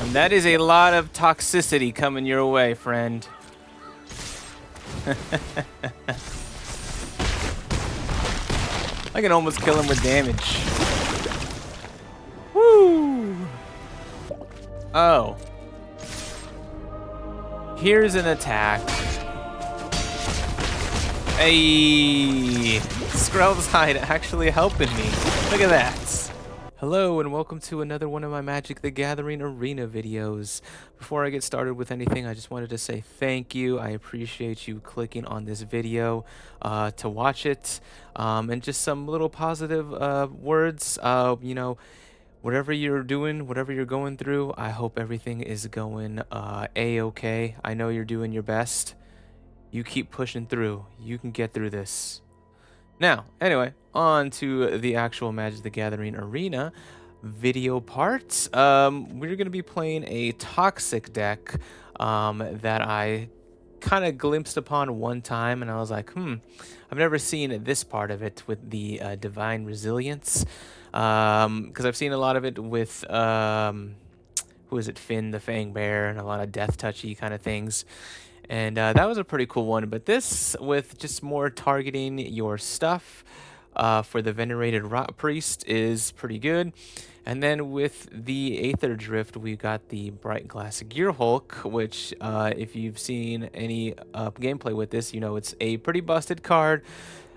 And that is a lot of toxicity coming your way, friend. I can almost kill him with damage. Woo! Oh. Here's an attack. Hey, Skrelv's hide actually helping me. Look at that. Hello and welcome to another one of my Magic the Gathering Arena videos. Before I get started with anything, I just wanted to say thank you. I appreciate you clicking on this video to watch it. And just some little positive words. You know, whatever you're doing, whatever you're going through, I hope everything is going A-okay. I know you're doing your best. You keep pushing through. You can get through this. Now, anyway, on to the actual Magic the Gathering Arena video parts. We're going to be playing a Toxic deck that I kind of glimpsed upon one time, and I was like, I've never seen this part of it with the Divine Resilience. Because I've seen a lot of it with, who is it, Finn the Fang Bear, and a lot of death touchy kind of things. And that was a pretty cool one, but this with just more targeting your stuff for the Venerated Rotpriest is pretty good. And then with the Aether Drift, we got the Brightglass Gearhulk, which if you've seen any gameplay with this, you know it's a pretty busted card.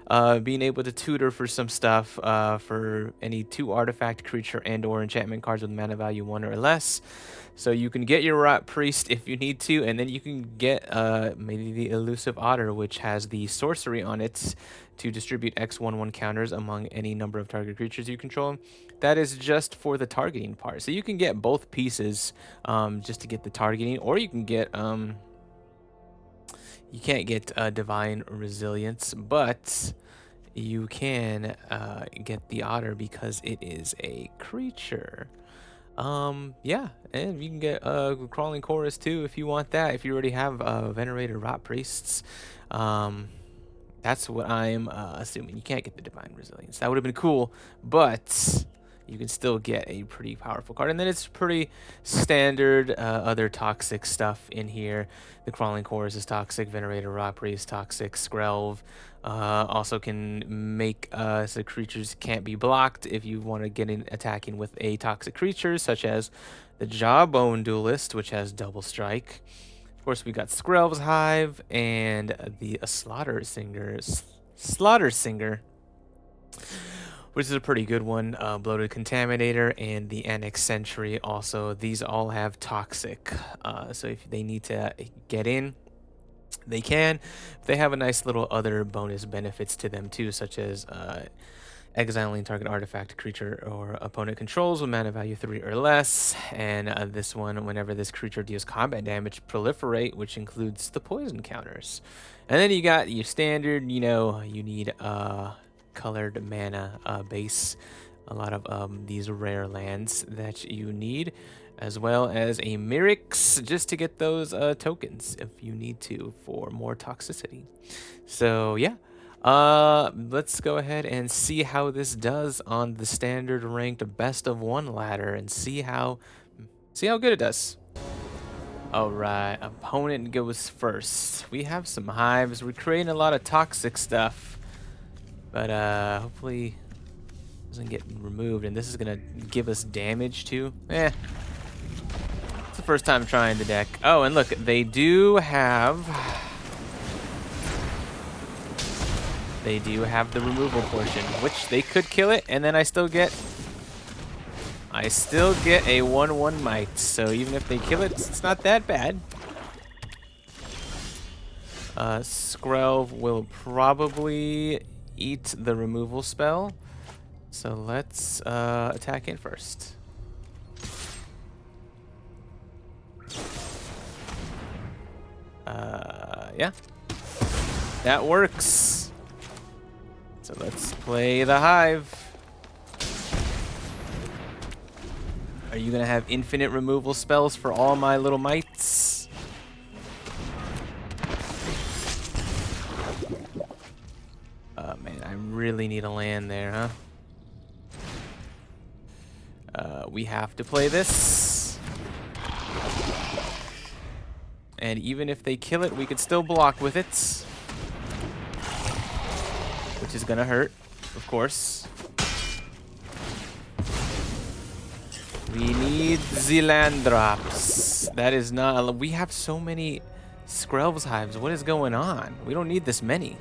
Being able to tutor for some stuff for any 2 artifact, creature, and or enchantment cards with mana value 1 or less. So you can get your Rotpriest if you need to, and then you can get maybe the Elusive Otter, which has the sorcery on it to distribute X/1/1 counters among any number of target creatures you control. That is just for the targeting part. So you can get both pieces just to get the targeting, or you can get... you can't get Divine Resilience, but you can get the Otter because it is a creature. Yeah, and you can get Crawling Chorus too if you want that. If you already have Venerated Rotpriests, that's what I'm assuming. You can't get the Divine Resilience. That would have been cool, but you can still get a pretty powerful card. And then it's pretty standard other toxic stuff in here. The Crawling Chorus is toxic, Venerated Rotpriest toxic, Skrelv also can make so creatures can't be blocked if you want to get in attacking with a toxic creature, such as the Jawbone Duelist, which has double strike. Of course, we got Skrelv's Hive and the Slaughter Singer, which is a pretty good one. Bloated Contaminator and the Annex Sentry also. These all have toxic. So if they need to get in, they can. They have a nice little other bonus benefits to them too, such as exiling target artifact, creature, or opponent controls with mana value 3 or less. And this one, whenever this creature deals combat damage, proliferate, which includes the poison counters. And then you got your standard, you know, you need colored mana base, a lot of these rare lands that you need, as well as a Mirrex just to get those tokens if you need to for more toxicity. So yeah, let's go ahead and see how this does on the standard ranked best of 1 ladder and see how good it does. All right, opponent goes first. We have some hives. We're creating a lot of toxic stuff, but hopefully it doesn't get removed, and this is gonna give us damage too. It's the first time trying the deck. Oh, and look, they do have the removal portion, which they could kill it, and then I still get a 1/1 Mite. So even if they kill it, it's not that bad. Skrelv will probably eat the removal spell, so let's attack in first. Yeah, that works. So let's play the Hive. Are you gonna have infinite removal spells for all my little mites? Man, I really need a land there, huh? We have to play this. And even if they kill it, we could still block with it. Which is gonna hurt, of course. We need the land drops. That is not... We have so many Skrelv's hives. What is going on? We don't need this many.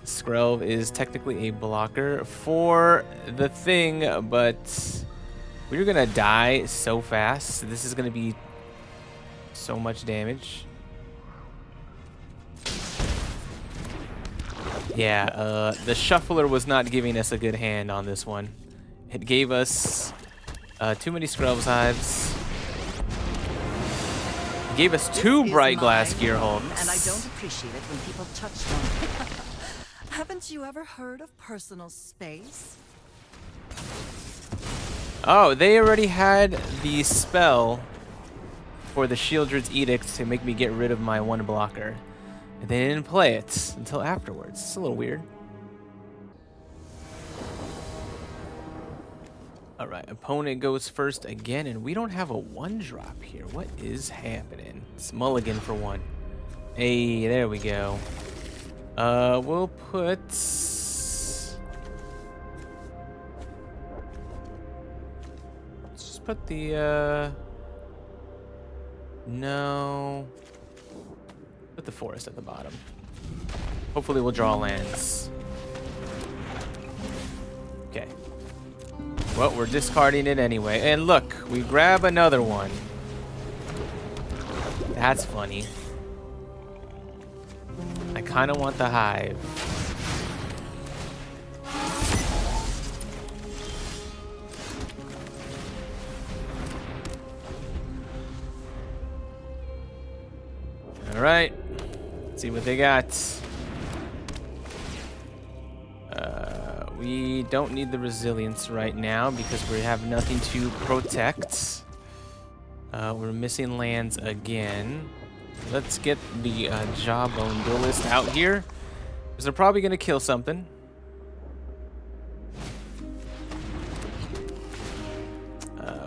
Skrelv is technically a blocker for the thing, but we're gonna die so fast. This is gonna be so much damage. Yeah, the shuffler was not giving us a good hand on this one. It gave us too many Skrelv's hives. It gave us two Brightglass Gearhulks. And I don't appreciate it when people touch them. Haven't you ever heard of personal space? Oh, they already had the spell for the Shieldred's Edict to make me get rid of my one blocker. And they didn't play it until afterwards. It's a little weird. Alright, opponent goes first again, and we don't have a one drop here. What is happening? It's mulligan for one. Hey, there we go. We'll put... Let's just put the, No. Put the forest at the bottom. Hopefully we'll draw lands. Okay. Well, we're discarding it anyway. And look, we grab another one. That's funny. I kind of want the Hive. All right. Let's see what they got. We don't need the resilience right now because we have nothing to protect. We're missing lands again. Let's get the Jawbone Duelist out here, because they're probably going to kill something.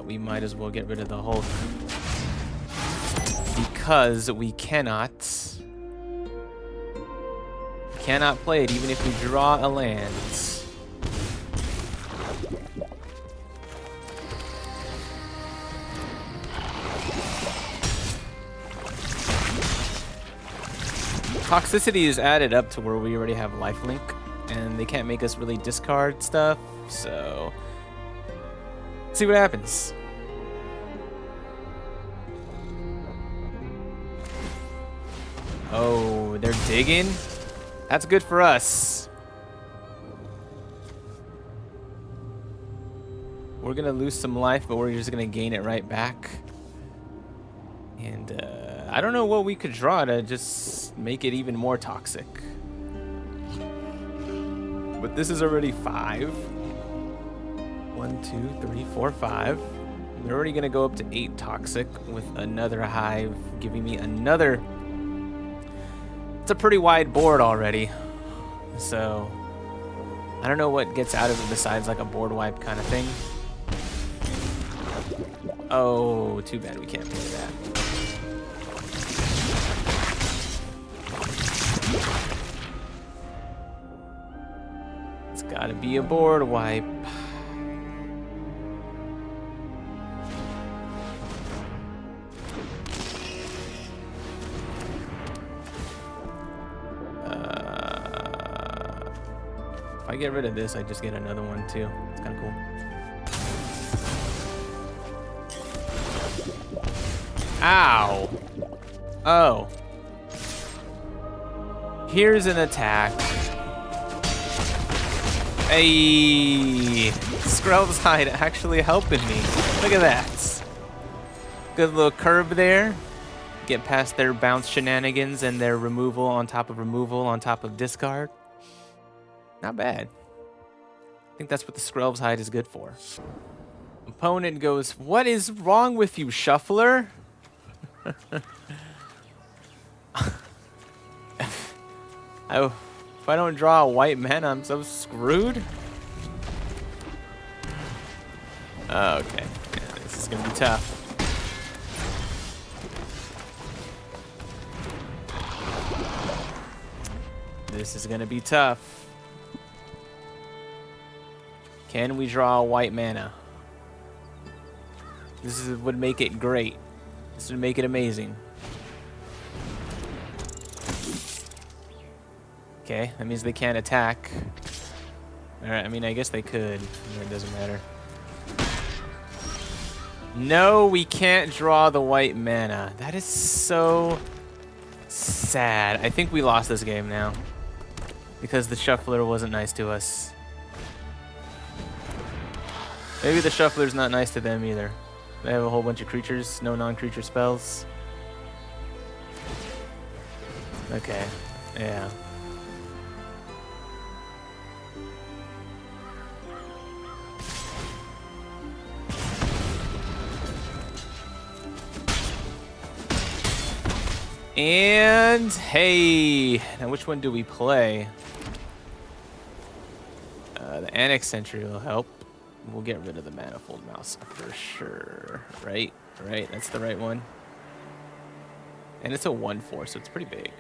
We might as well get rid of the Hulk, because we cannot play it even if we draw a land. Toxicity is added up to where we already have lifelink, and they can't make us really discard stuff, so let's see what happens. Oh, they're digging? That's good for us. We're gonna lose some life, but we're just gonna gain it right back. And I don't know what we could draw to just make it even more toxic. But this is already 5. 1, 2, 3, 4, 5. We're already gonna go up to 8 toxic with another Hive, giving me another. It's a pretty wide board already. So I don't know what gets out of it besides like a board wipe kind of thing. Oh, too bad we can't play that. It's gotta be a board wipe. If I get rid of this, I just get another one too. It's kind of cool. Ow! Oh. Here's an attack. Hey, Skrelv's hide actually helping me. Look at that. Good little curve there. Get past their bounce shenanigans and their removal on top of discard. Not bad. I think that's what the Skrelv's hide is good for. Opponent goes, "What is wrong with you, Shuffler?" If I don't draw a white mana, I'm so screwed. Okay, yeah, this is gonna be tough. This is gonna be tough. Can we draw white mana? Would make it great. This would make it amazing. Okay, that means they can't attack. Alright, I mean, I guess they could. It doesn't matter. No, we can't draw the white mana. That is so sad. I think we lost this game now. Because the shuffler wasn't nice to us. Maybe the shuffler's not nice to them either. They have a whole bunch of creatures, no non-creature spells. Okay, yeah. And hey, now which one do we play? The Annex Sentry will help. We'll get rid of the Manifold Mouse for sure. Right? Right, that's the right one. And it's a 1/4, so it's pretty big.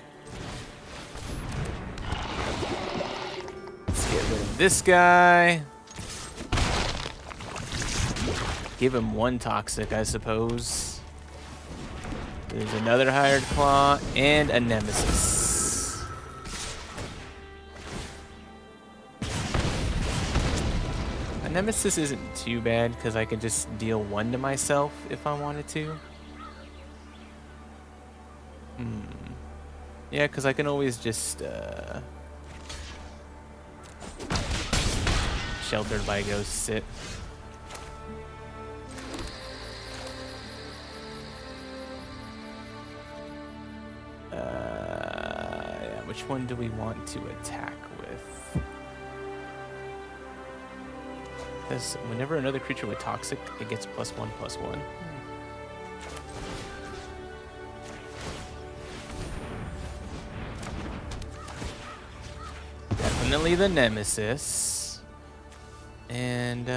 Let's get rid of this guy. Give him 1 toxic, I suppose. There's another Hired Claw and a Nemesis. A Nemesis isn't too bad because I can just deal 1 to myself if I wanted to. Yeah, because I can always just Sheltered by Ghost sit. Yeah, which one do we want to attack with? Because whenever another creature with toxic, it gets +1/+1. Definitely the Nemesis. And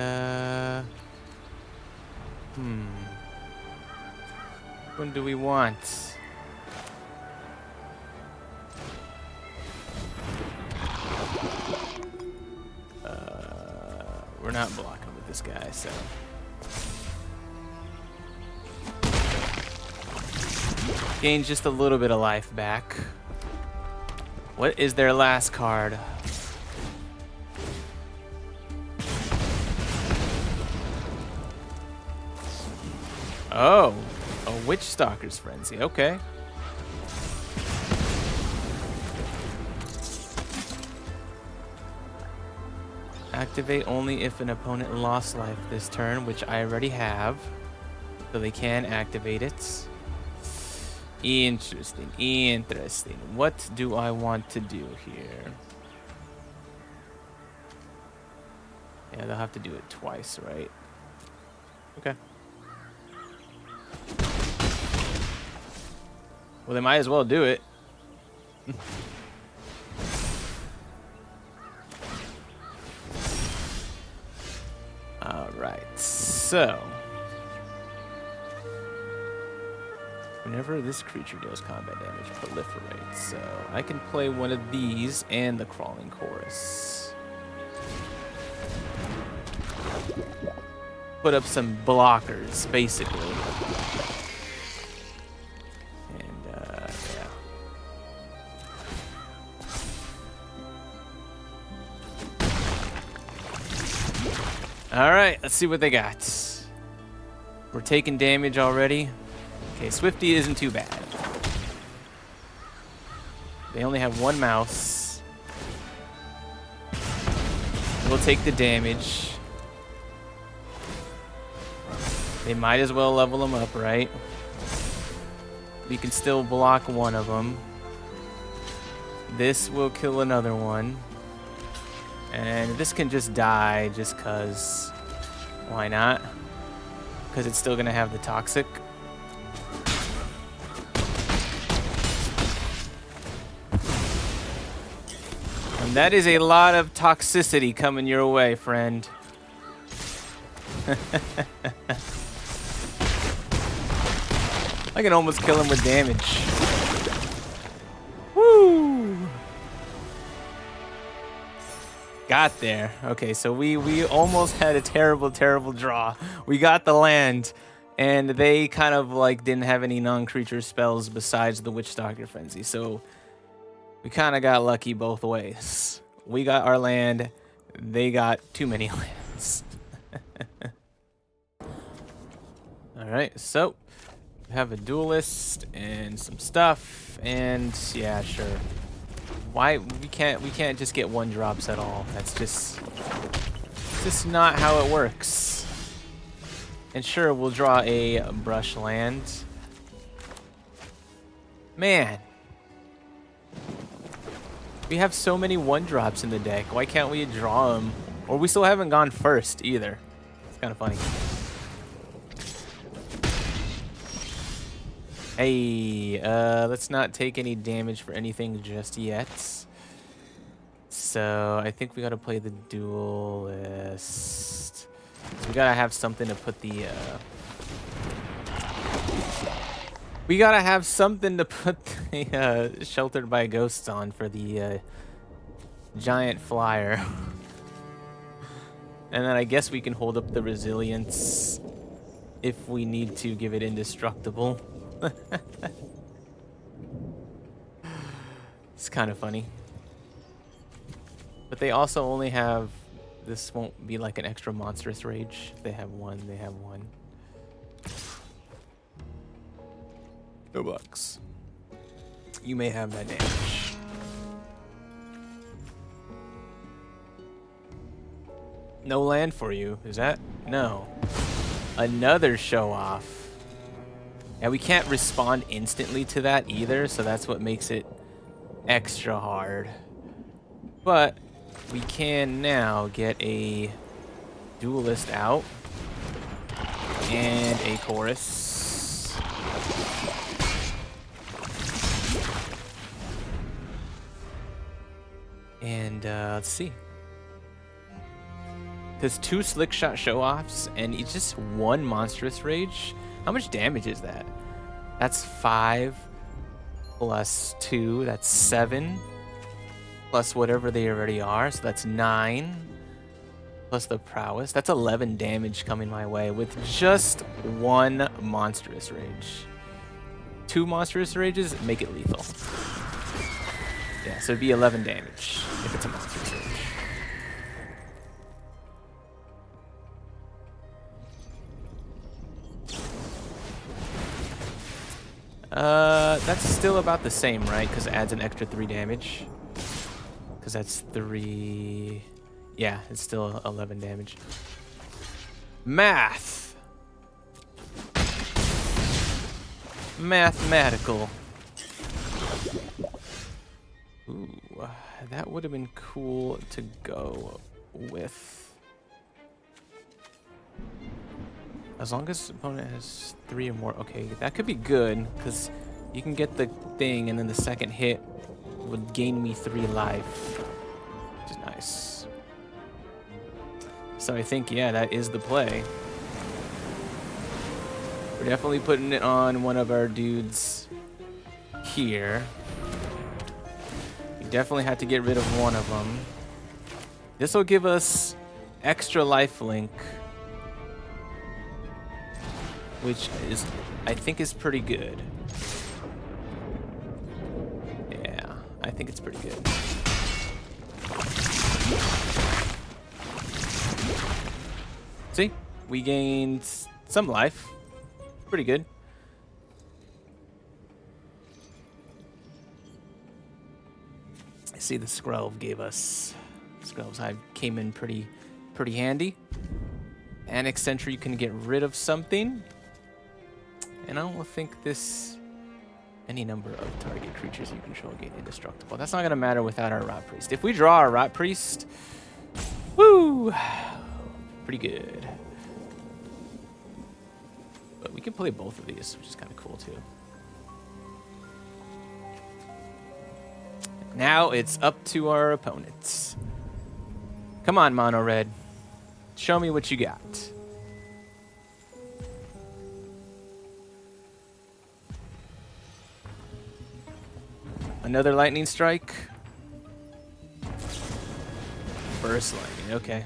which one do we want? We're not blocking with this guy, so. Gain just a little bit of life back. What is their last card? Oh, a Witch Stalker's Frenzy. Okay. Activate only if an opponent lost life this turn, which I already have. So they can activate it. Interesting, interesting. What do I want to do here? Yeah, they'll have to do it twice, right? Okay. Well, they might as well do it. Alright, so whenever this creature deals combat damage, proliferates. So I can play one of these and the Crawling Chorus. Put up some blockers, basically. And, yeah. Alright, let's see what they got. We're taking damage already. Okay, Swifty isn't too bad. They only have 1 mouse. We'll take the damage. They might as well level them up, right? We can still block one of them. This will kill another one. And this can just die just because. Why not? Because it's still going to have the toxic. And that is a lot of toxicity coming your way, friend. I can almost kill him with damage. Woo! Got there. Okay, so we almost had a terrible, terrible draw. We got the land, and they kind of like didn't have any non-creature spells besides the Witchstalker Frenzy. So we kind of got lucky both ways. We got our land. They got too many lands. All right, so we have a duelist and some stuff, and yeah, sure. Why we can't just get one drops at all? That's just not how it works. And sure, we'll draw a Brushland. Man, we have so many one drops in the deck. Why can't we draw them? Or we still haven't gone first either. It's kind of funny. Hey, let's not take any damage for anything just yet. So I think we gotta play the duelist. So we gotta have something to put the Sheltered by Ghosts on for the giant flyer. And then I guess we can hold up the resilience if we need to give it indestructible. It's kind of funny. But they also only have... This won't be like an extra monstrous rage. If they have one, they have one. No bucks. You may have that damage. No land for you, is that? No. Another show off. And we can't respond instantly to that either, so that's what makes it extra hard. But we can now get a duelist out and a chorus. And let's see. Because 2 slick shot show offs and it's just 1 monstrous rage. How much damage is that? That's 5 plus 2. That's 7 plus whatever they already are. So that's 9 plus the prowess. That's 11 damage coming my way with just 1 monstrous rage. 2 monstrous rages make it lethal. Yeah, so it'd be 11 damage if it's a monstrous rage. That's still about the same, right? Because it adds an extra 3 damage. Because that's 3... Yeah, it's still 11 damage. Math! Mathematical. Ooh, that would have been cool to go with. As long as the opponent has 3 or more. Okay, that could be good, because you can get the thing, and then the second hit would gain me 3 life, which is nice. So I think, yeah, that is the play. We're definitely putting it on one of our dudes here. We definitely had to get rid of one of them. This will give us extra lifelink, which is, I think, is pretty good. Yeah, I think it's pretty good. See, we gained some life. Pretty good. I see the Skrelv gave us. Skrelv's Hive came in pretty handy. Annex Sentry, you can get rid of something. And I don't think this... Any number of target creatures you control gain indestructible. That's not going to matter without our Rotpriest. If we draw our Rotpriest, woo! Pretty good. But we can play both of these, which is kind of cool too. Now it's up to our opponents. Come on, Mono Red. Show me what you got. Another lightning strike. Burst lightning. Okay.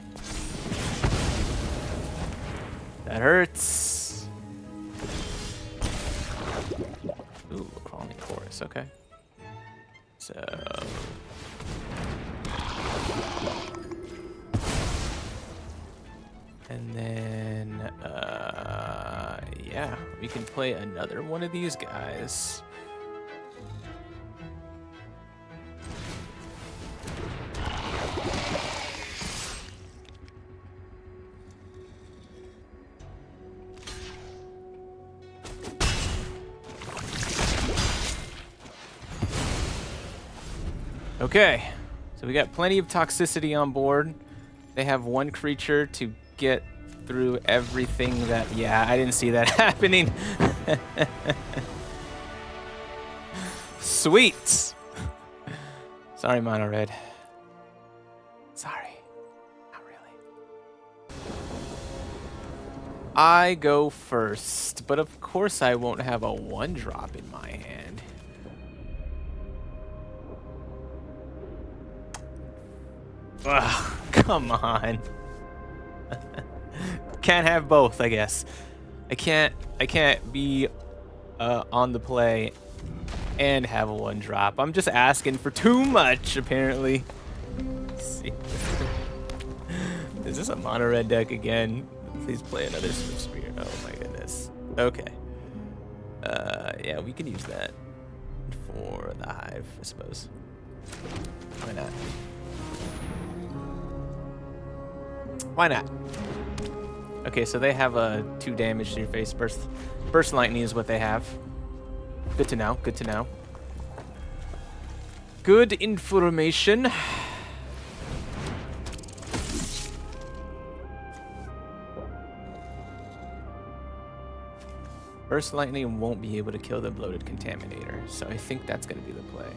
That hurts. Ooh, a crawling chorus. Okay. So. And then, yeah, we can play another one of these guys. Okay, so we got plenty of toxicity on board. They have one creature to get through everything that... Yeah, I didn't see that happening. Sweet. Sorry, Mono Red. Sorry. Not really. I go first, but of course I won't have a 1-drop in my hand. Ugh, come on. Can't have both, I guess. I can't be on the play and have a 1-drop. I'm just asking for too much, apparently. Let's see. Is this a mono red deck again? Please play another Swift Spear. Oh my goodness. Okay. Yeah, we can use that for the Hive, I suppose. Why not? Why not? Okay, so they have a 2 damage to your face. Burst lightning is what they have. Good to know. Good to know. Good information. Burst lightning won't be able to kill the Bloated Contaminator, so I think that's going to be the play.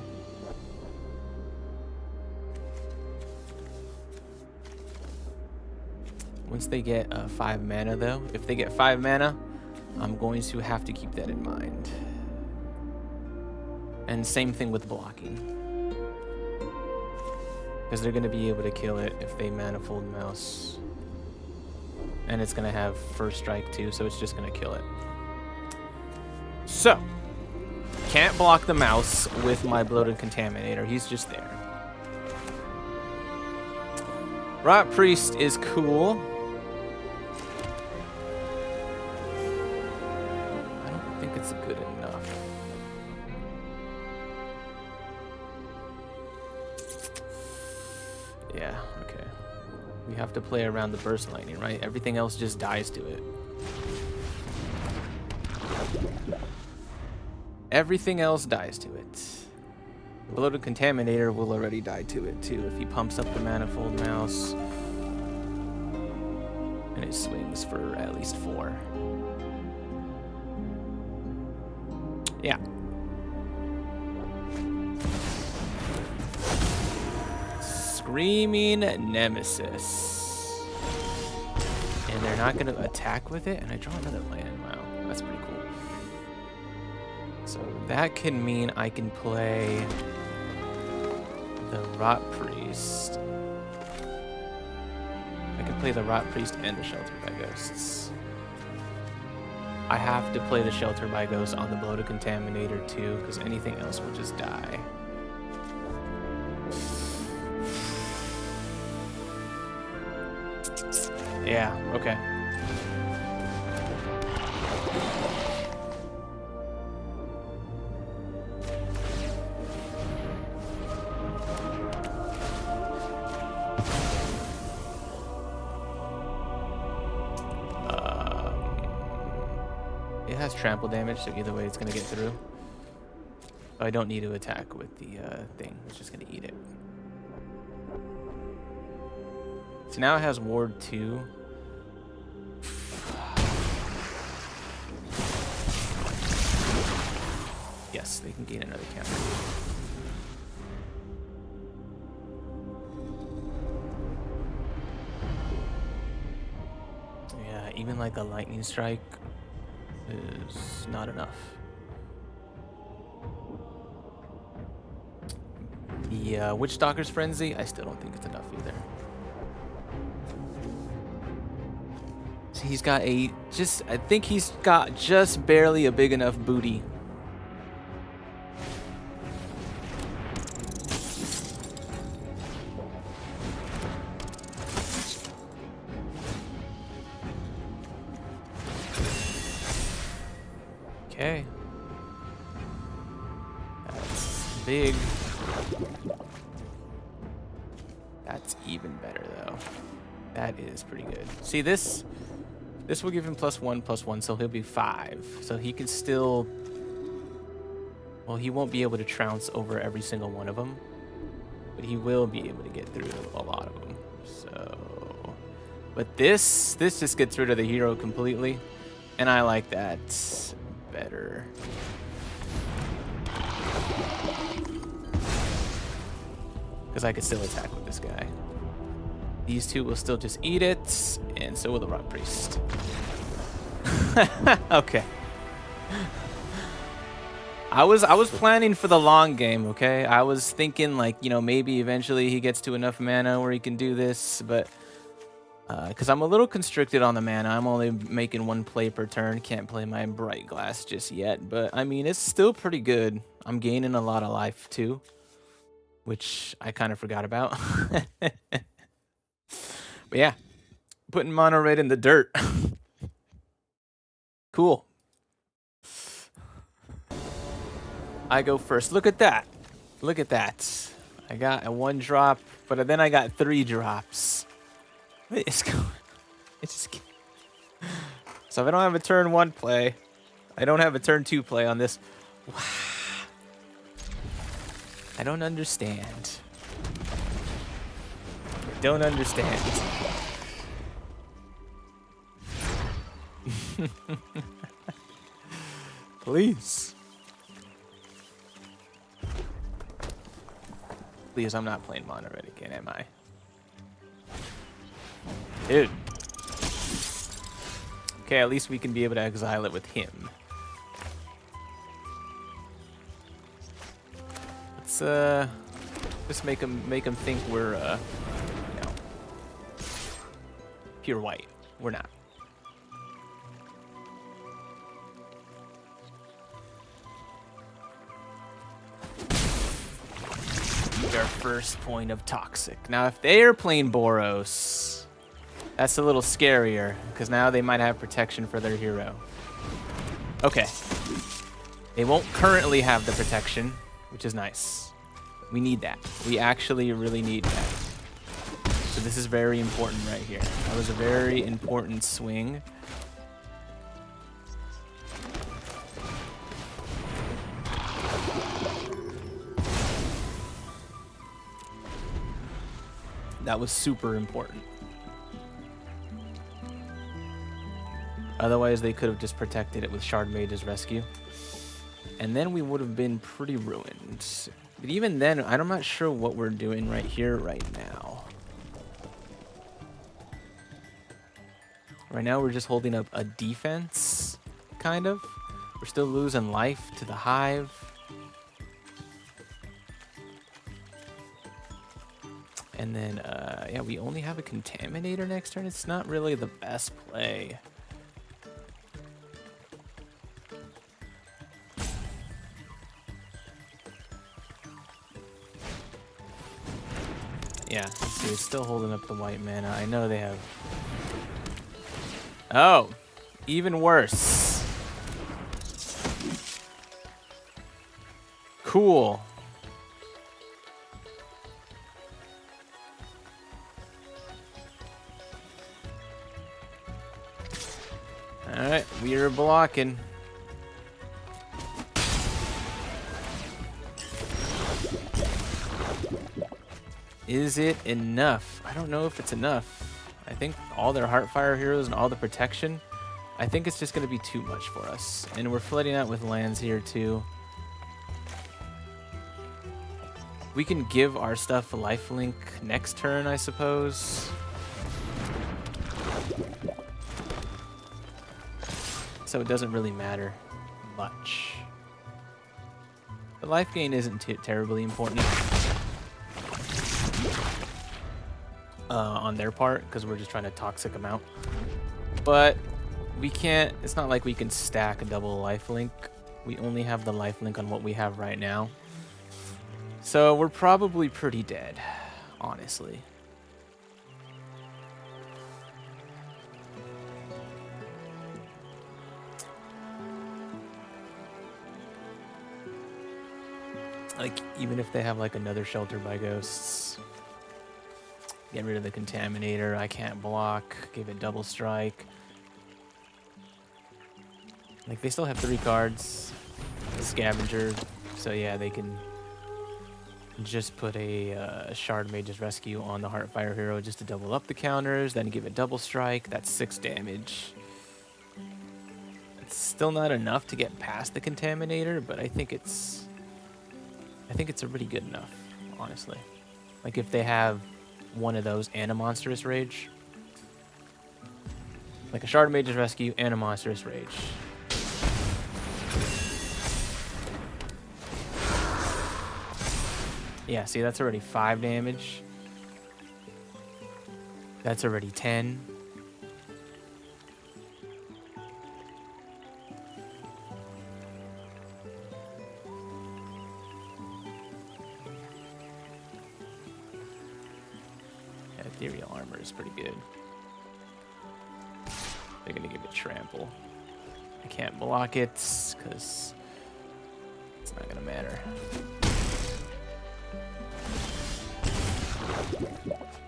Once they get 5 mana, though, if they get 5 mana, I'm going to have to keep that in mind. And same thing with blocking. Because they're going to be able to kill it if they Manifold Mouse. And it's going to have First Strike, too, so it's just going to kill it. So, can't block the mouse with my Bloated Contaminator. He's just there. Rotpriest is cool. It's good enough. Yeah, okay. We have to play around the burst lightning, right? Everything else just dies to it. Everything else dies to it. Bloated Contaminator will already die to it too if he pumps up the Manifold Mouse. And it swings for at least 4. Yeah. Screaming Nemesis. And they're not going to attack with it, and I draw another land. Wow, that's pretty cool. So that can mean I can play the Rotpriest. I can play the Rotpriest and the Shelter by Ghosts. I have to play the Shelter by Ghosts on the Bloated Contaminator too, because anything else will just die. Yeah, okay. It has trample damage, so either way it's going to get through. I don't need to attack with the thing. It's just going to eat it. So now it has Ward 2. Yes, they can gain another counter. Yeah, even like a lightning strike is not enough. The Witch Stalker's Frenzy, I still don't think it's enough either. He's got I think he's got just barely a big enough booty. Okay. That's big. That's even better though. That is pretty good. See, this will give him +1/+1, so he'll be 5. So he can still, well, he won't be able to trounce over every single one of them, but he will be able to get through a lot of them. So, but this just gets rid of the hero completely, and I like that better. Because I can still attack with this guy. These two will still just eat it, and so will the Rotpriest. Okay. I was planning for the long game, okay? I was thinking, like, you know, maybe eventually he gets to enough mana where he can do this, but because I'm a little constricted on the mana. I'm only making 1 play per turn. Can't play my Brightglass just yet, but I mean, it's still pretty good. I'm gaining a lot of life too, which I kind of forgot about. But yeah, putting mono red in the dirt. Cool. I go first. Look at that. Look at that. I got a 1 drop, but then I got 3 drops. It's going. It's just. So if I don't have a turn 1 play, I don't have a turn 2 play on this. Wow. I don't understand. I don't understand. Please. Please, I'm not playing mono red again, am I? Dude. Okay, at least we can be able to exile it with him. Let's just make him think we're you know, pure white. We're not. Our first point of toxic. Now, if they are playing Boros, that's a little scarier because now they might have protection for their hero. Okay. They won't currently have the protection, which is nice. We need that. We actually really need that. So this is very important right here. That was a very important swing. That was super important. Otherwise, they could have just protected it with Shard Mage's Rescue. And then we would have been pretty ruined. But even then, I'm not sure what we're doing right here, right now. Right now, we're just holding up a defense, kind of. We're still losing life to the Hive. And then, yeah, we only have a Contaminator next turn. It's not really the best play. Yeah, let's see, it's still holding up the white mana. I know they have... Oh, even worse. Cool. Alright, we are blocking. Is it enough? I don't know if it's enough. I think all their Heartfire heroes and all the protection, I think it's just going to be too much for us. And we're flooding out with lands here too. We can give our stuff a lifelink next turn, I suppose. So it doesn't really matter much. The life gain isn't terribly important on their part because we're just trying to toxic them out. But we can't, it's not like we can stack a double lifelink. We only have the lifelink on what we have right now. So we're probably pretty dead, honestly. Like, even if they have like another shelter by ghosts, get rid of the contaminator. I can't block, give it double strike. Like, they still have 3 cards, scavenger, so yeah, they can just put a Shard Mage's Rescue on the Heartfire hero just to double up the counters, then give it double strike. That's 6 damage. It's still not enough to get past the contaminator, but I think it's already good enough, honestly. Like, if they have one of those and a Monstrous Rage, like a Shard Mage's Rescue and a Monstrous Rage. Yeah, see, that's already 5 damage. That's already 10. Yeah, Ethereal Armor is pretty good. They're gonna give it Trample. I can't block it, because it's not gonna matter.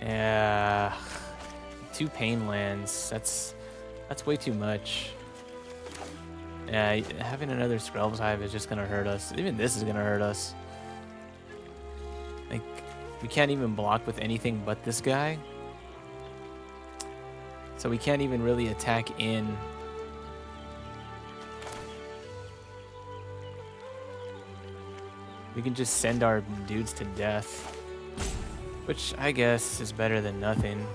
Yeah, 2 Pain Lands. That's way too much. Yeah, having another Skrelv's Hive is just gonna hurt us. Even this is gonna hurt us. Like, we can't even block with anything but this guy. So we can't even really attack in. We can just send our dudes to death. Which, I guess, is better than nothing.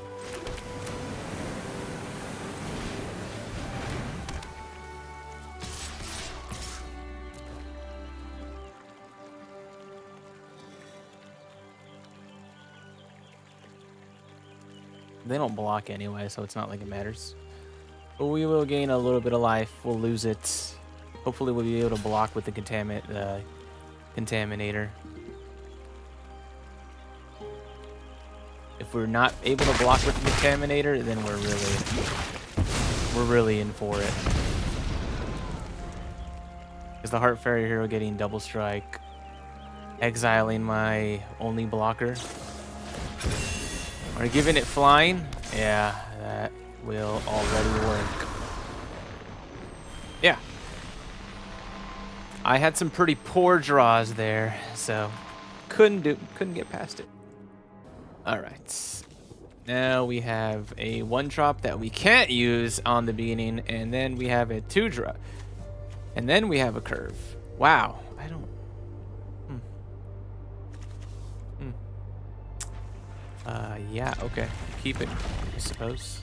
They don't block anyway, so it's not like it matters. But we will gain a little bit of life. We'll lose it. Hopefully we'll be able to block with the contaminator. If we're not able to block with the contaminator, then we're really in for it. Because the Heartfire hero getting double strike, exiling my only blocker, or giving it flying, yeah, that will already work. Yeah. I had some pretty poor draws there, so couldn't get past it. Alright, now we have a 1-drop that we can't use on the beginning, and then we have a 2-drop, and then we have a curve. Wow, I don't... yeah, okay, keep it, I suppose.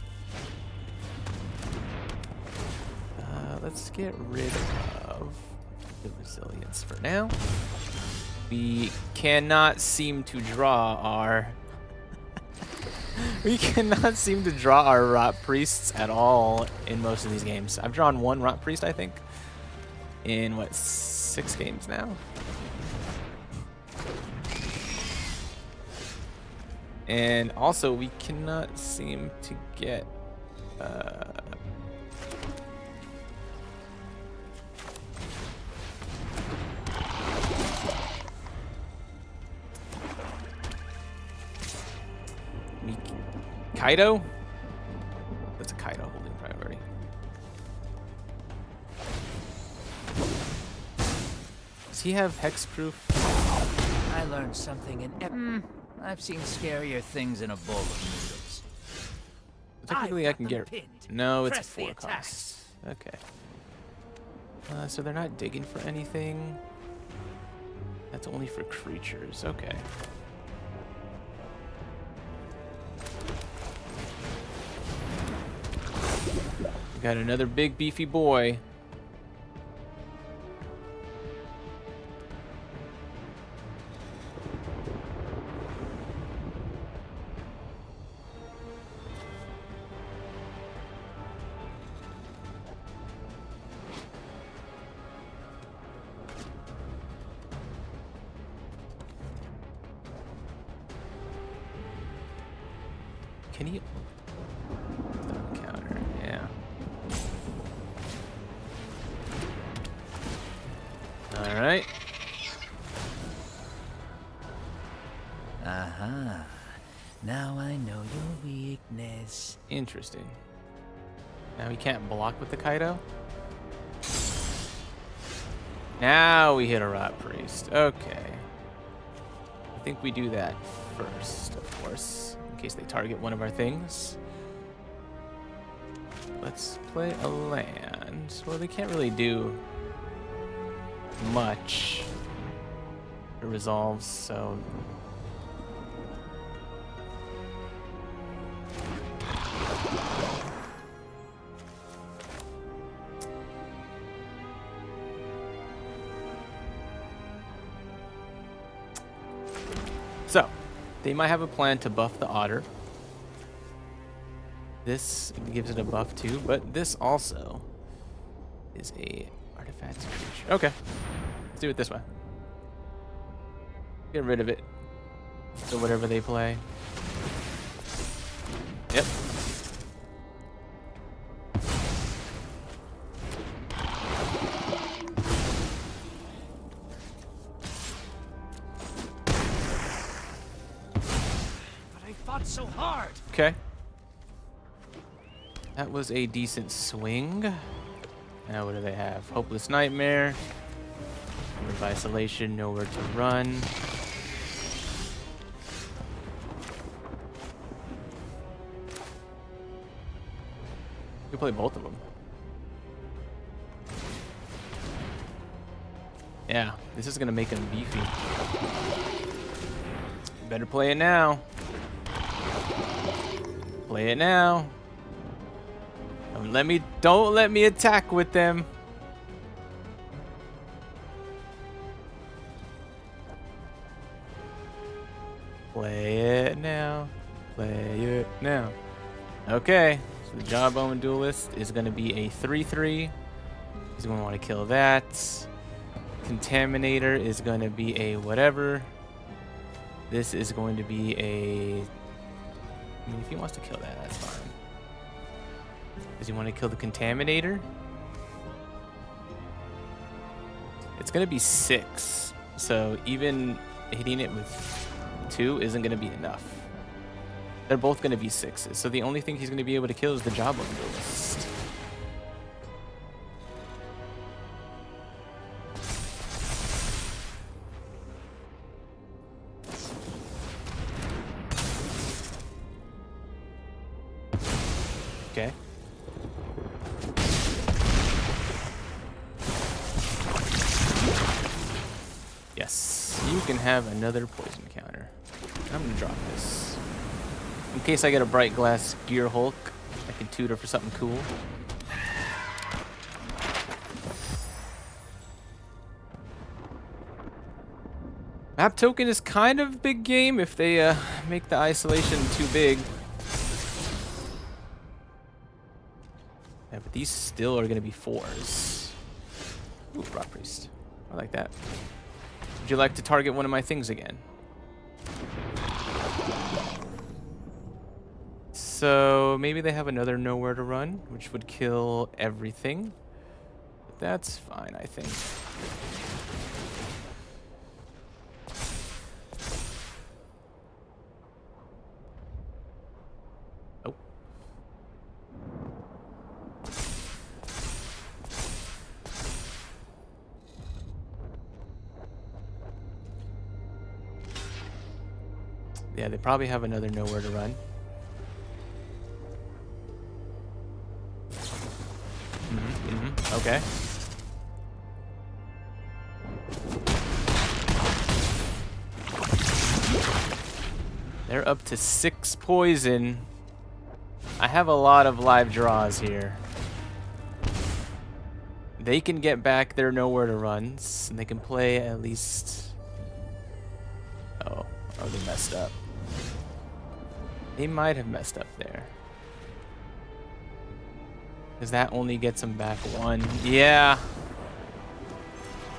Let's get rid of the resilience for now. We cannot seem to draw our... We cannot seem to draw our Rotpriests at all in most of these games. I've drawn 1 Rotpriest, I think, in, what, 6 games now? And also, we cannot seem to get... Kaido? That's a Kaido holding priority. Does he have hexproof? I learned something in I've seen scarier things in a bowl of noodles. Technically, I can get... pinned. No, it's a Press the 4 attack. cost. Okay. So they're not digging for anything. That's only for creatures. Okay. We got another big beefy boy. Can he? Stun counter. Yeah. All right. Aha. Now I know your weakness. Interesting. Now he can't block with the Kaido. Now we hit a Rotpriest. Okay. I think we do that first, of course, in case they target one of our things. Let's play a land. Well, they can't really do much. It resolves, so... So, they might have a plan to buff the otter. This gives it a buff too, but this also is a artifact creature. Okay, let's do it this way. Get rid of it. So whatever they play. Yep. So hard. Okay. That was a decent swing. Now what do they have? Hopeless Nightmare. Word of Isolation, nowhere to run. You can play both of them. Yeah, this is gonna make him beefy. You better play it now. Play it now. Don't let me attack with them. Play it now. Play it now. Okay. So the Jawbone Duelist is going to be a 3/3. He's going to want to kill that. Contaminator is going to be a whatever. This is going to be a... I mean, if he wants to kill that, that's fine. Does he want to kill the Contaminator? It's going to be 6. So even hitting it with 2 isn't going to be enough. They're both going to be 6s. So the only thing he's going to be able to kill is the Jawbone Duelist. Okay. Yes, you can have another poison counter. I'm gonna drop this. In case I get a Brightglass Gearhulk, I can tutor for something cool. Map token is kind of big game if they make the isolation too big. Yeah, but these still are going to be 4s. Ooh, Rotpriest. I like that. Would you like to target one of my things again? So maybe they have another nowhere to run, which would kill everything. But that's fine, I think. Oh. Yeah, they probably have another nowhere to run. Okay. They're up to 6 poison. I have a lot of live draws here. They can get back their nowhere to runs, and they can play at least... Oh, they messed up. They might have messed up there. Because that only gets them back 1. Yeah.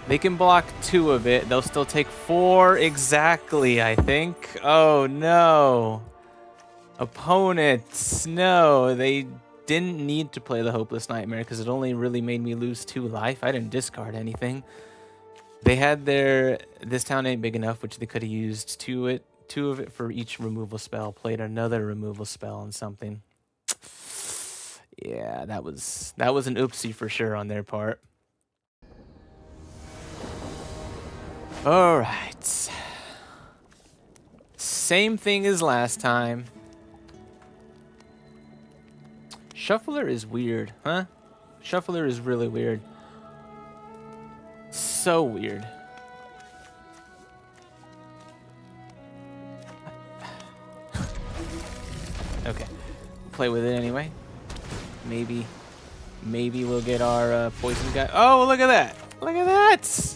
They can block 2 of it. They'll still take 4 exactly, I think. Oh, no. Opponents, no, they didn't need to play the Hopeless Nightmare because it only really made me lose 2 life. I didn't discard anything. They had their This Town Ain't Big Enough, which they could have used two of it for each removal spell, played another removal spell on something. Yeah, that was an oopsie for sure on their part. All right. Same thing as last time. Shuffler is weird, huh? Shuffler is really weird. So weird. Okay. Play with it anyway. Maybe we'll get our poison guy. Oh, look at that! Look at that!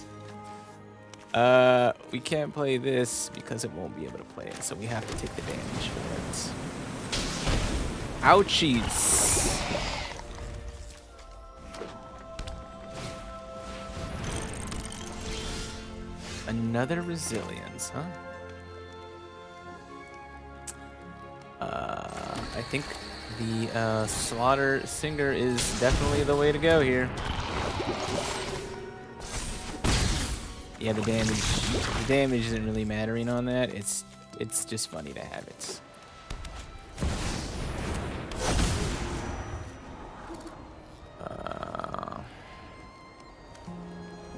We can't play this because it won't be able to play it, so we have to take the damage for it. Ouchies! Another resilience, huh? I think the Slaughter Singer is definitely the way to go here. Yeah, the damage isn't really mattering on that. It's just funny to have it.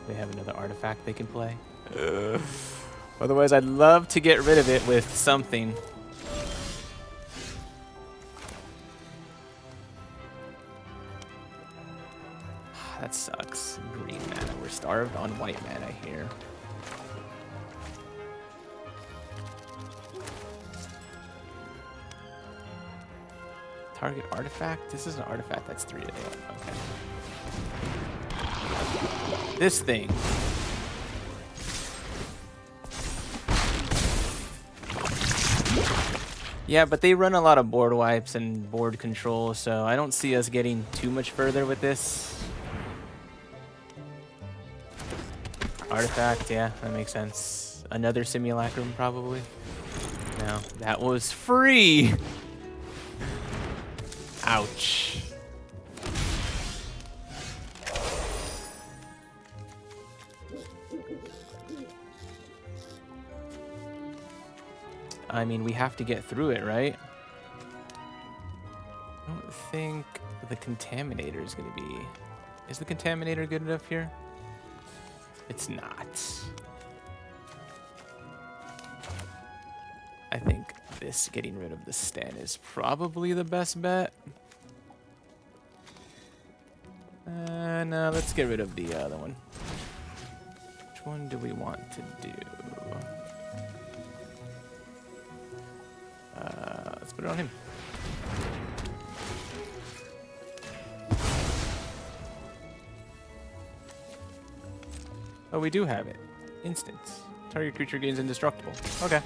They have another artifact they can play. Otherwise, I'd love to get rid of it with something. That sucks. Green mana. We're starved on white mana here. Target artifact? This is an artifact that's 3 to 8. Okay. This thing. Yeah, but they run a lot of board wipes and board control, so I don't see us getting too much further with this. Artifact, yeah, that makes sense. Another simulacrum, probably. No, that was free! Ouch. I mean, we have to get through it, right? I don't think the Contaminator is going to be... Is the Contaminator good enough here? It's not. I think this getting rid of the Sten is probably the best bet. No, let's get rid of the other one. Which one do we want to do? Let's put it on him. Oh, we do have it. Instant. Target creature gains indestructible. Okay.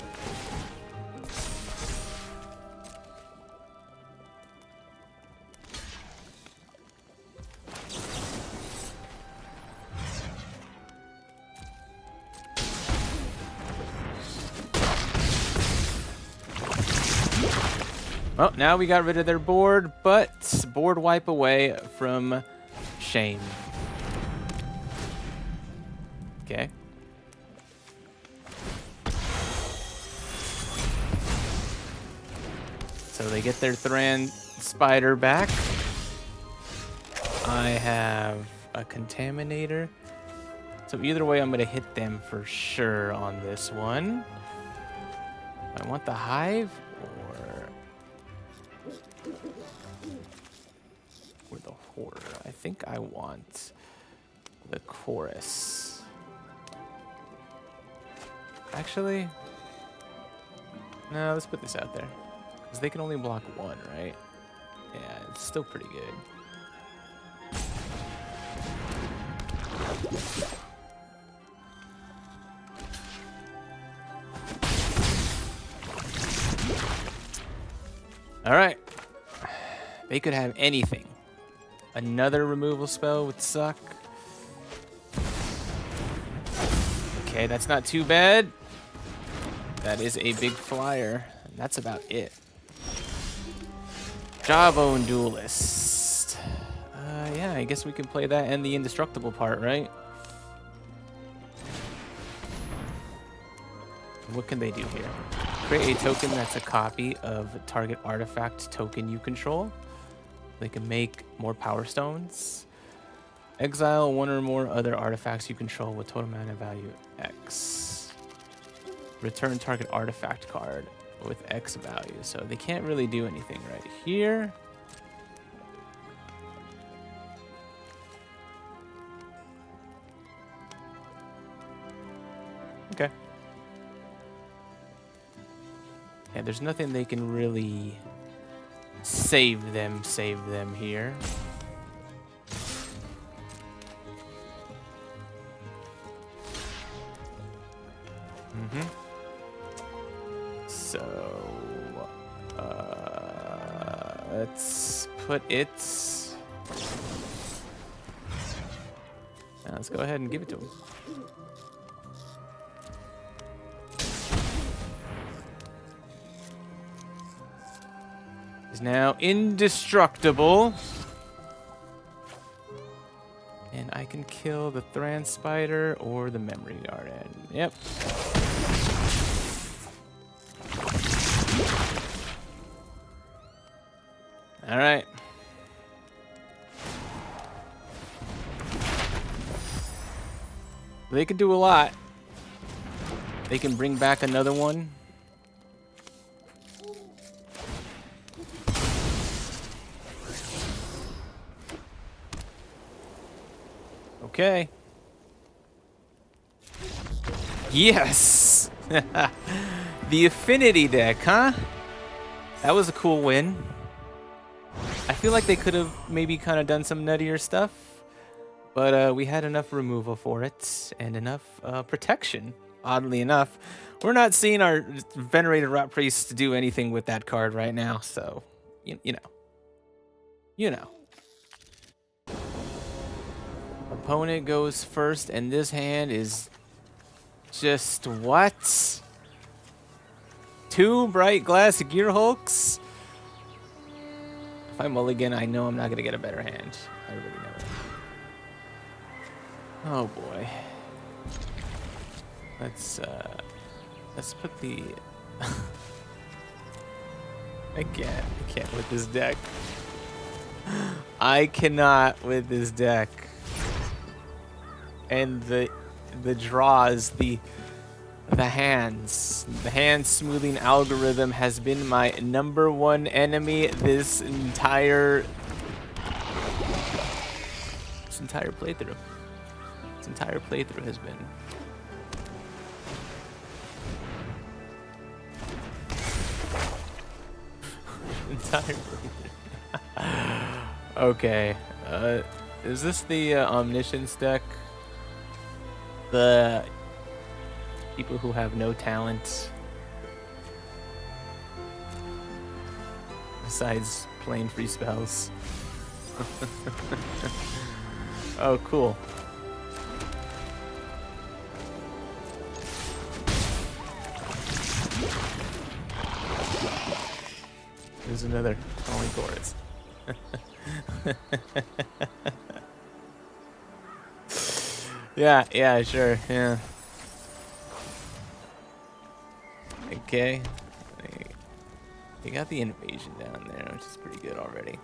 Well, now we got rid of their board, but board wipe away from shame. Okay. So they get their Thran Spider back. I have a Contaminator. So either way, I'm going to hit them for sure on this one. I want the Hive or the Horror. I think I want the Chorus. Actually, no, let's put this out there. Because they can only block 1, right? Yeah, it's still pretty good. All right. They could have anything. Another removal spell would suck. Okay, that's not too bad. That is a big flyer. And that's about it. Jawbone Duelist. Yeah, I guess we can play that and the indestructible part, right? What can they do here? Create a token that's a copy of a target artifact token you control. They can make more power stones. Exile one or more other artifacts you control with total mana value X. Return target artifact card with X value. So they can't really do anything right here. Okay. Yeah, there's nothing they can really save them here. So, let's put it. Now let's go ahead and give it to him. He's now indestructible. And I can kill the Thran Spider or the Memory Garden. Yep. All right. They can do a lot. They can bring back another one. Okay. Yes! The Affinity deck, huh? That was a cool win. I feel like they could have maybe kind of done some nuttier stuff, but we had enough removal for it and enough protection, oddly enough. We're not seeing our Venerated Rotpriest do anything with that card right now, so, you know. Opponent goes first, and this hand is just what? 2 Brightglass Gearhulks? If I mulligan, I know I'm not going to get a better hand. I really know it. Oh boy. Let's put the... I can't with this deck. I cannot with this deck. And the draws, the hand smoothing algorithm has been my #1 enemy this entire playthrough. This entire playthrough has been. Entire playthrough. Okay. Is this the Omniscience deck? The people who have no talent besides playing free spells. Oh, cool. There's another calling chorus. Yeah, sure, yeah. Okay. You got the invasion down there, which is pretty good already.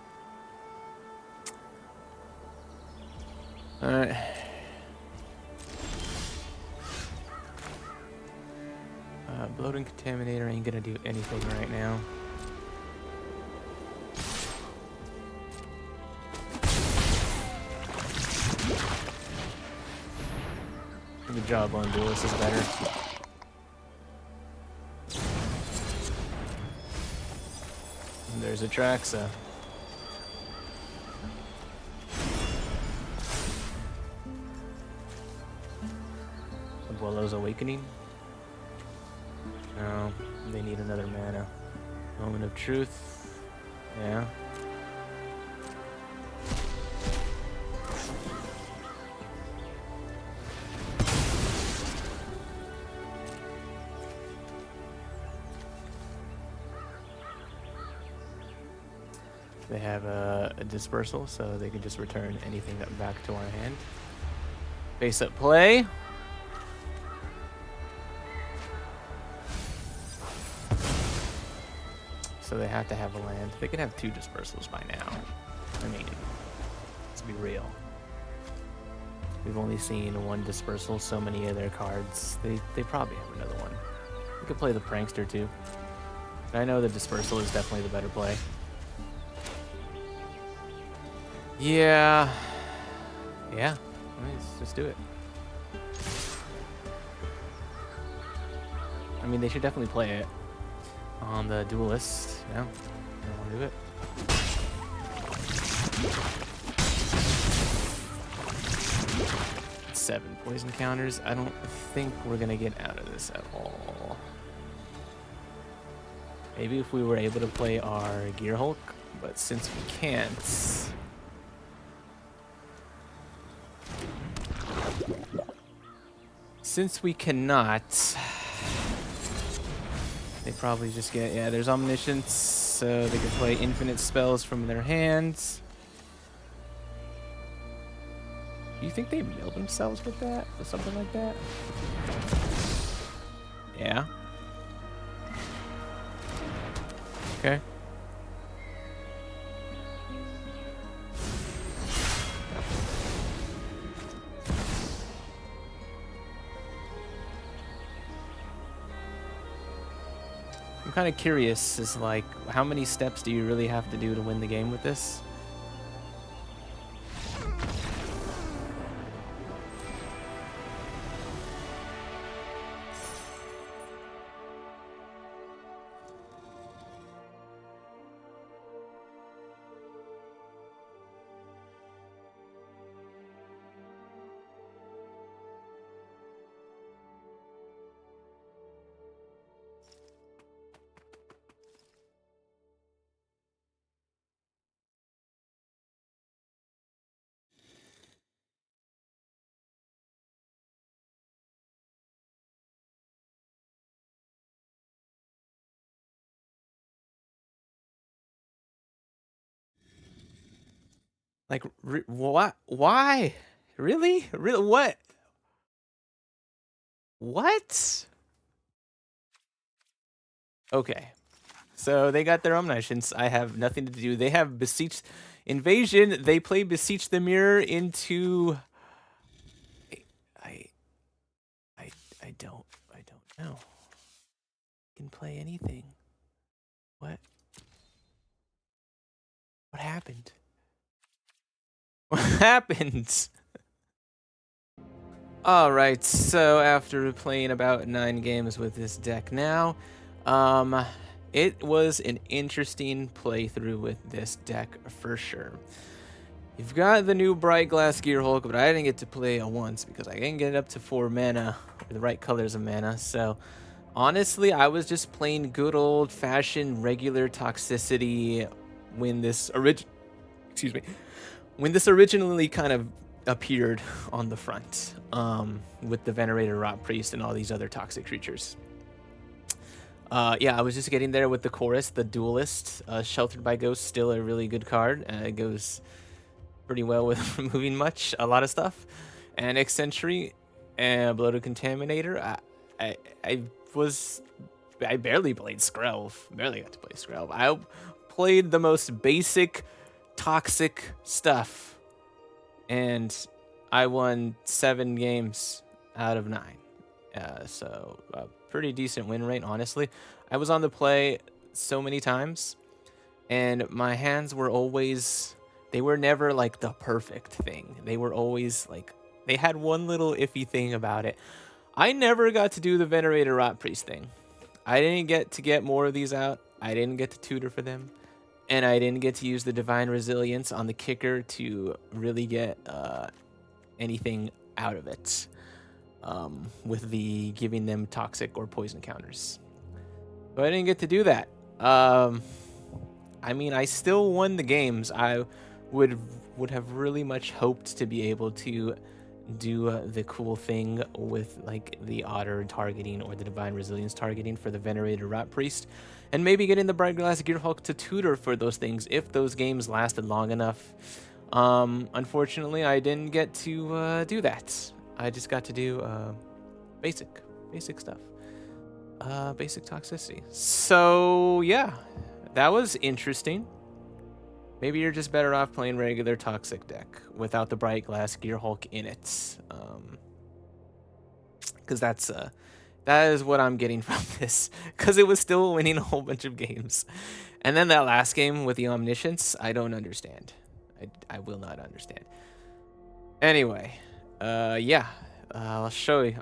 Alright. Bloated Contaminator ain't gonna do anything right now. The Jawbone Duelist is better. And there's a Traxa. Abuelo's Awakening? No, they need another mana. Moment of Truth. Yeah. They have a dispersal, so they can just return anything back to our hand. Face up play. So they have to have a land. They could have 2 dispersals by now. I mean, let's be real. We've only seen 1 dispersal, so many of their cards. They probably have another one. We could play the Prankster too. But I know the dispersal is definitely the better play. Yeah. Yeah. Let's just do it. I mean, they should definitely play it on the Duelist. Yeah. I'll do it. Seven poison counters. I don't think we're gonna get out of this at all. Maybe if we were able to play our Gearhulk, but since we can't, cannot, they probably just get, yeah, there's Omniscience, so they can play infinite spells from their hands. Do you think they mill themselves with that? Or something like that? Yeah. Okay. I'm kind of curious, is like, how many steps do you really have to do to win the game with this? Like, what? Why? Really? Really? What? What? Okay. So they got their Omniscience. I have nothing to do. They have Beseech Invasion. They play Beseech the Mirror into... I don't know. Can play anything. What? What happened? What happened? Alright, so after playing about 9 games with this deck now, it was an interesting playthrough with this deck for sure. You've got the new Brightglass Gearhulk, but I didn't get to play it once because I didn't get up to 4 mana, or the right colors of mana, so honestly, I was just playing good old-fashioned regular toxicity when this originally kind of appeared on the front, with the Venerated Rotpriest and all these other toxic creatures. Yeah, I was just getting there with the chorus, the Duelist. Sheltered by Ghosts, still a really good card. It goes pretty well with removing a lot of stuff. Annex Sentry and Bloated Contaminator. I barely played Skrelv. Barely got to play Skrelv. I played the most basic toxic stuff, and I won 7 games out of 9. So a pretty decent win rate, honestly. I was on the play so many times, and my hands were always, they were never like the perfect thing. They were always like, they had one little iffy thing about it. I never got to do the Venerated Rotpriest thing. I didn't get to get more of these out. I didn't get to tutor for them. And I didn't get to use the Divine Resilience on the kicker to really get anything out of it, with the giving them toxic or poison counters. So I didn't get to do that. I mean, I still won the games. I would have really much hoped to be able to do the cool thing with like the Otter targeting or the Divine Resilience targeting for the Venerated Rotpriest, and maybe getting the Brightglass Gearhulk to tutor for those things if those games lasted long enough. Unfortunately, I didn't get to do that. I just got to do basic stuff, basic toxicity. So yeah, that was interesting. Maybe you're just better off playing regular toxic deck without the Brightglass Gearhulk in it, because that is what I'm getting from this. Because it was still winning a whole bunch of games, and then that last game with the Omniscience, I don't understand. I will not understand. Anyway, yeah, I'll show you.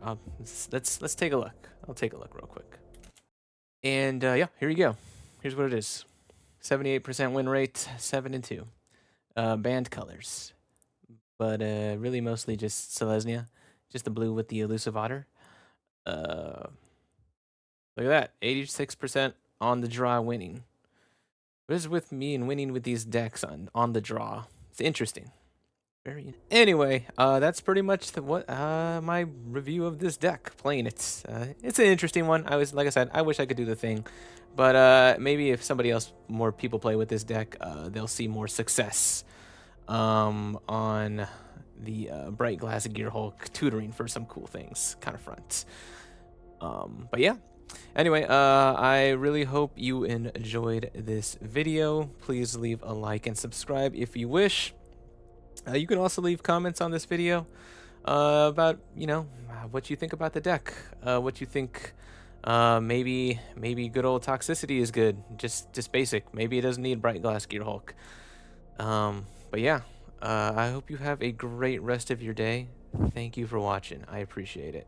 Let's take a look. I'll take a look real quick. And yeah, here you go. Here's what it is. 78% win rate, 7-2. Band colors, but really mostly just Selesnya, just the blue with the Elusive Otter. Look at that, 86% on the draw winning. What is with me and winning with these decks on the draw? It's interesting. Anyway, that's pretty much my review of this deck. Playing it, it's an interesting one. Like I said, I wish I could do the thing, but maybe if more people play with this deck, they'll see more success on the Brightglass Gearhulk tutoring for some cool things kind of front. But yeah. Anyway, I really hope you enjoyed this video. Please leave a like and subscribe if you wish. You can also leave comments on this video about, what you think about the deck. What you think, maybe good old toxicity is good. Just basic. Maybe it doesn't need Brightglass Gearhulk. But yeah, I hope you have a great rest of your day. Thank you for watching. I appreciate it.